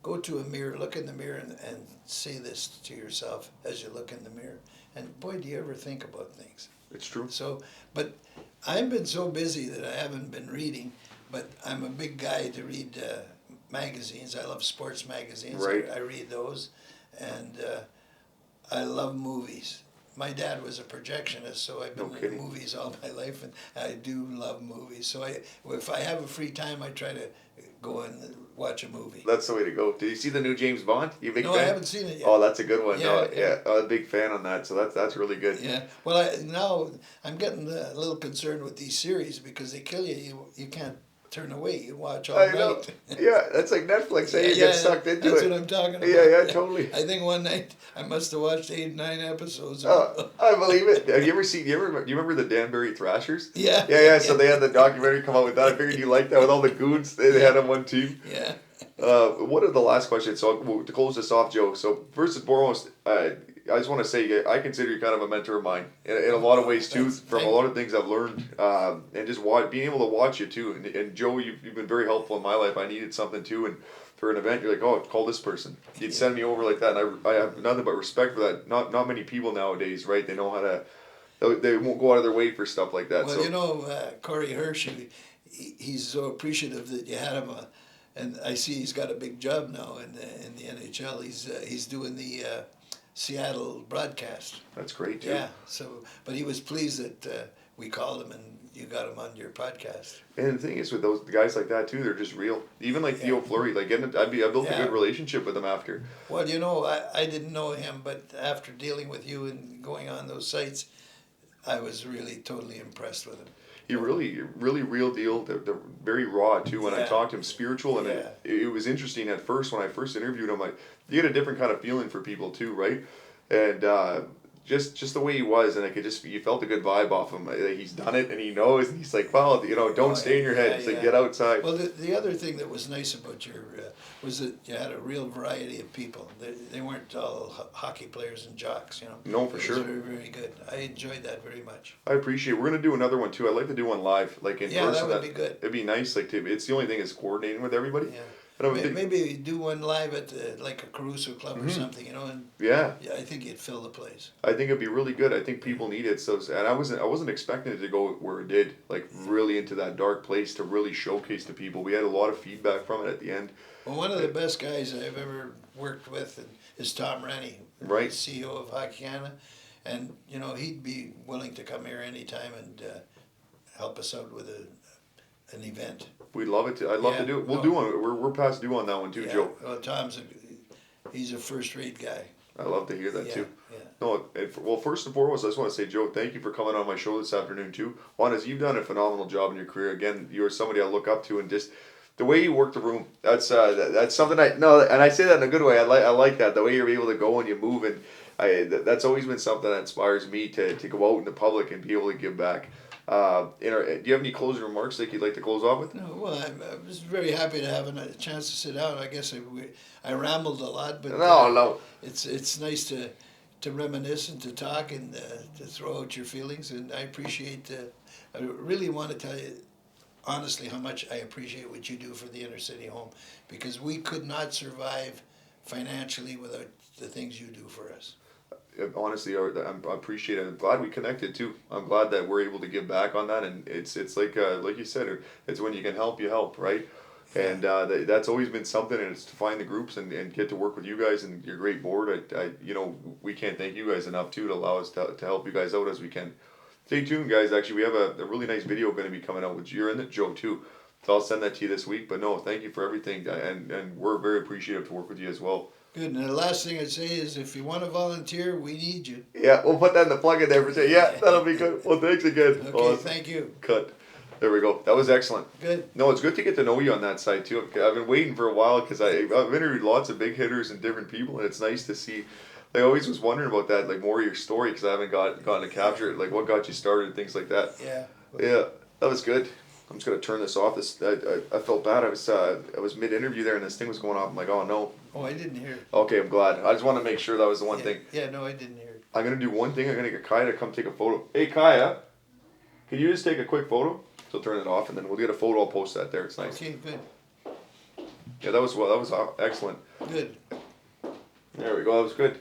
go to a mirror, look in the mirror and say this to yourself as you look in the mirror. And boy, do you ever think about things. It's true. So, but I've been so busy that I haven't been reading, but I'm a big guy to read magazines. I love sports magazines. Right. I read those. And I love movies. my dad was a projectionist, so I've been No in kidding. movies all my life, and I do love movies. So if I have a free time, I try to go and watch a movie. That's the way to go. Did you see the new James Bond? You a big No, fan? I haven't seen it yet. Oh, that's a good one. Yeah, No, yeah. I'm a big fan on that. So that's really good. Yeah. Well, now I'm getting a little concerned with these series because they kill you. You can't turn away. You watch all I night. know. Yeah, that's like Netflix. Hey, you Yeah, get sucked into that's it. what I'm talking about. Yeah, totally. I think one night I must have watched 8, 9 episodes. I believe it. Have you ever seen? You remember the Danbury Thrashers? Yeah. Yeah. So they had the documentary come out with that. I figured you liked that with all the goons they had on one team. Yeah. What are the last questions? So to close this off, Joe. So first and foremost, I just want to say I consider you kind of a mentor of mine in a lot of ways too. From a lot of things I've learned, and just being able to watch you too. And Joe, you've been very helpful in my life. I needed something too, and for an event, you're like, oh, call this person. You'd send me over like that, and I have nothing but respect for that. Not many people nowadays, right? They know how to. They won't go out of their way for stuff like that. Well, so. you know, Corey Hirsch, he's so appreciative that you had him. And I see he's got a big job now in the NHL. He's doing the Seattle broadcast. That's great too. Yeah. So, but he was pleased that we called him and you got him on your podcast. And the thing is with those guys like that too, they're just real. Even like Theo Fleury, like I built a good relationship with him after. Well, you know, I didn't know him, but after dealing with you and going on those sites, I was really totally impressed with him. He really real deal. They're very raw too. When I talked to him, spiritual, and it was interesting at first when I first interviewed him. You get a different kind of feeling for people too, right? And just the way he was, and you felt a good vibe off him. He's done it and he knows. And he's like, well, don't stay in your head. It's like get outside. Well, the other thing that was nice about your was that you had a real variety of people. They weren't all hockey players and jocks, you know. No, for sure. It was very, very good. I enjoyed that very much. I appreciate it. We're gonna do another one too. I'd like to do one live, like in person. Yeah, that would be good. It'd be nice, like it's the only thing is coordinating with everybody. Yeah. Maybe do one live at like a Caruso Club or something, you know, and I think you'd fill the place. I think it'd be really good. I think people need it. So, and I wasn't expecting it to go where it did, like really into that dark place to really showcase to people. We had a lot of feedback from it at the end. Well, one of the best guys I've ever worked with is Tom Rennie, right? CEO of Hockey Canada, and you know he'd be willing to come here anytime and help us out with an event. We'd love it. I'd love to do it. We'll do one. We're past due on that one too, Joe. Well, he's a first-rate guy. I love to hear that too. Yeah. No, well, first and foremost, I just want to say, Joe, thank you for coming on my show this afternoon too. Juanes, you've done a phenomenal job in your career. Again, you're somebody I look up to, and just the way you work the room. That's something and I say that in a good way. I like that, the way you're able to go and you move, and that's always been something that inspires me to go out in the public and be able to give back. Do you have any closing remarks that you'd like to close off with? No, well, I'm just very happy to have a chance to sit down. I guess I rambled a lot, but no, it's nice to reminisce and to talk and to throw out your feelings. And I appreciate. I really want to tell you honestly how much I appreciate what you do for the inner city home, because we could not survive financially without the things you do for us. Honestly, I appreciate it. I'm glad we connected too. I'm glad that we're able to give back on that, and it's like you said, it's when you can help, you help, right? And that's always been something, and it's to find the groups and get to work with you guys and your great board. We can't thank you guys enough too to allow us to help you guys out as we can. Stay tuned, guys. Actually, we have a really nice video going to be coming out, which you're in it, Joe, too. So I'll send that to you this week. But no, thank you for everything, and we're very appreciative to work with you as well. Good. And the last thing I'd say is, if you want to volunteer, we need you. Yeah, we'll put that in the plug in there for say. Yeah, that'll be good. Well, thanks again. Okay, thank you. Cut. There we go. That was excellent. Good. No, it's good to get to know you on that side too. I've been waiting for a while because I've interviewed lots of big hitters and different people, and it's nice to see. I always was wondering about that, like more of your story, because I haven't gotten to capture it, like what got you started and things like that. Yeah. Yeah, that was good. I'm just gonna turn this off. I felt bad. I was mid interview there and this thing was going off. I'm like, oh no. Oh, I didn't hear it. Okay, I'm glad. I just want to make sure that was the one thing. Yeah, no, I didn't hear it. I'm gonna do one thing. I'm gonna get Kaya to come take a photo. Hey Kaya, can you just take a quick photo? So turn it off and then we'll get a photo. I'll post that there. It's nice. Okay, good. Yeah, that was excellent. Good. There we go. That was good.